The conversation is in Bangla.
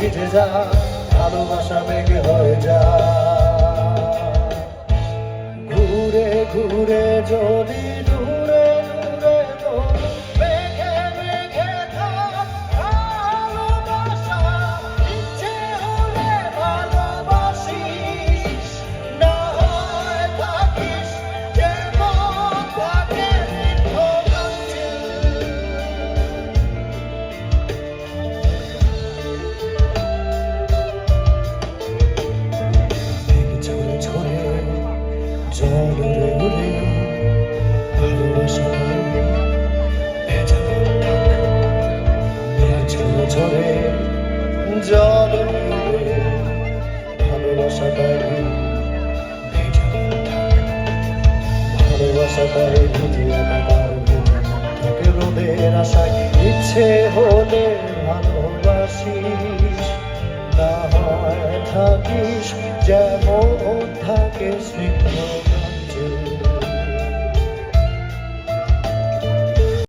ভিজে যা, ভালোবাসা মেঘে হয়ে যা। ঘুরে ঘুরে যদি দূরে দূরে তোর মেঘে মেঘে থাক ভালোবাসা, ইচ্ছে হলে ভালোবাসিস, না হয় থাকিস যেমন থাকে ঝরে ঝরে জল উড়ে উড়ে ভালোবাসা ভেজা থাক। ঝরে ঝরে জল উড়ে ভালোবাসাটাই ভেজা থাক। ভালোবাসাটাই ভিজে একাকার থাকে রোদের আশায়, ইচ্ছে হলে ভালোবাসিস, না হয় থাকিস যেমন থাকে স্নিগ্ধ